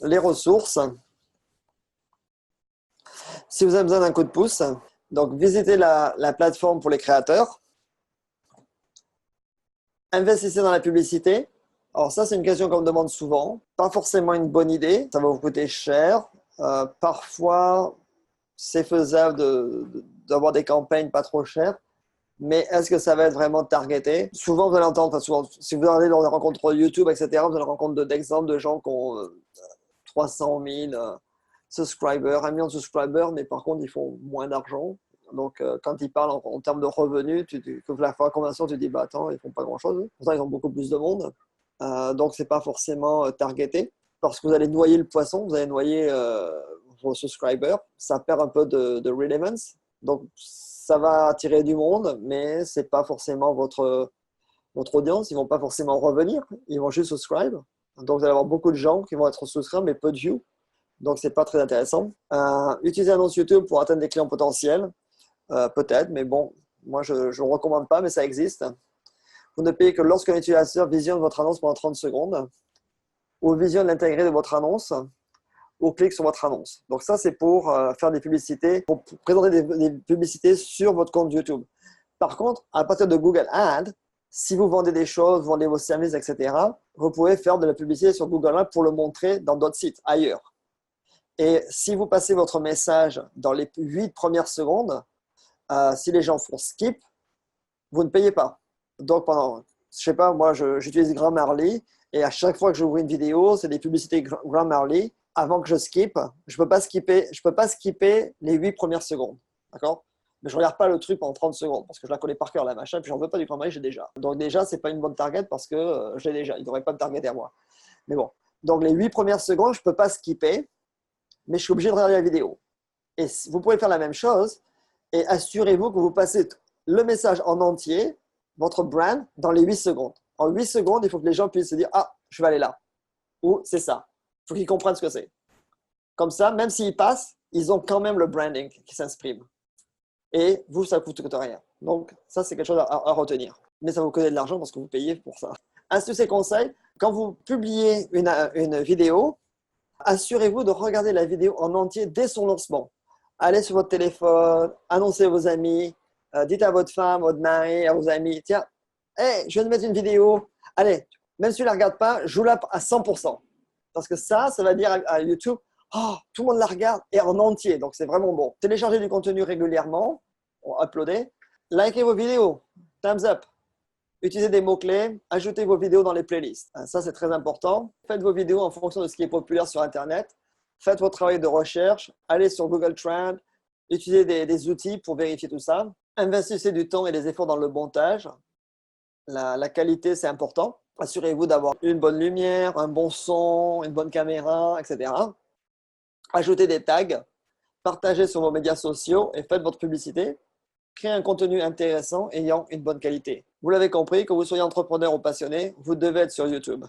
les ressources. Si vous avez besoin d'un coup de pouce, donc visitez la plateforme pour les créateurs. Investissez dans la publicité. Alors ça, c'est une question qu'on me demande souvent. Pas forcément une bonne idée. Ça va vous coûter cher. Parfois, c'est faisable d'avoir des campagnes pas trop chères. Mais est-ce que ça va être vraiment targeté? Souvent, vous allez entendre, enfin, souvent, si vous allez dans des rencontres YouTube, etc., vous allez rencontrer d'exemples de gens qui ont 300 000 subscribers, 1 million de subscribers, mais par contre, ils font moins d'argent. Donc, quand ils parlent en termes de revenus, que la conversion, tu dis, bah attends, ils font pas grand-chose. Pourtant, ils ont beaucoup plus de monde. Donc, c'est pas forcément targeté. Parce que vous allez noyer le poisson, vous allez noyer vos subscribers. Ça perd un peu de relevance. Donc, ça va attirer du monde, mais c'est pas forcément votre audience. Ils vont pas forcément revenir. Ils vont juste subscribe. Donc, vous allez avoir beaucoup de gens qui vont être subscribés, mais peu de views. Donc, c'est pas très intéressant. Utiliser l'annonce YouTube pour atteindre des clients potentiels. Peut-être, mais bon, moi, je ne recommande pas, mais ça existe. Vous ne payez que lorsqu'un utilisateur visionne votre annonce pendant 30 secondes ou visionne l'intégré de votre annonce ou clique sur votre annonce. Donc ça, c'est pour faire des publicités, pour présenter des publicités sur votre compte YouTube. Par contre, à partir de Google Ads, si vous vendez des choses, vous vendez vos services, etc., vous pouvez faire de la publicité sur Google Ads pour le montrer dans d'autres sites, ailleurs. Et si vous passez votre message dans les 8 premières secondes, si les gens font skip, vous ne payez pas. Donc, pendant, je sais pas, moi, j'utilise Grammarly et à chaque fois que j'ouvre une vidéo, c'est des publicités Grammarly. Avant que je skip, je peux pas skipper les 8 premières secondes. D'accord? Mais je regarde pas le truc pendant 30 secondes parce que je la connais par cœur, la machin, puis j'en veux pas du Grammarly, j'ai déjà. Donc, déjà, c'est pas une bonne target parce que j'ai déjà. Il devrait pas me targeter à moi. Mais bon. Donc, les 8 premières secondes, je peux pas skipper, mais je suis obligé de regarder la vidéo. Et vous pouvez faire la même chose et assurez-vous que vous passez le message en entier, votre brand, dans les 8 secondes. En 8 secondes, il faut que les gens puissent se dire « Ah, je vais aller là » ou « C'est ça ». Il faut qu'ils comprennent ce que c'est. Comme ça, même s'ils passent, ils ont quand même le branding qui s'exprime. Et vous, ça ne coûte rien. Donc, ça, c'est quelque chose à retenir. Mais ça vous coûte de l'argent parce que vous payez pour ça. Astuce et conseil, quand vous publiez une vidéo, assurez-vous de regarder la vidéo en entier dès son lancement. Allez sur votre téléphone, annoncez à vos amis, dites à votre femme, votre mari, à vos amis, tiens, hey, je viens de mettre une vidéo. Allez, même si tu ne la regardes pas, joue-la à 100%. Parce que ça va dire à YouTube, oh, tout le monde la regarde et en entier. Donc, c'est vraiment bon. Téléchargez du contenu régulièrement, uploadez. Likez vos vidéos, thumbs up. Utilisez des mots-clés, ajoutez vos vidéos dans les playlists. Ça, c'est très important. Faites vos vidéos en fonction de ce qui est populaire sur Internet. Faites votre travail de recherche. Allez sur Google Trend. Utilisez des outils pour vérifier tout ça. Investissez du temps et des efforts dans le montage. La qualité, c'est important. Assurez-vous d'avoir une bonne lumière, un bon son, une bonne caméra, etc. Ajoutez des tags. Partagez sur vos médias sociaux et faites votre publicité. Créez un contenu intéressant ayant une bonne qualité. Vous l'avez compris, que vous soyez entrepreneur ou passionné, vous devez être sur YouTube.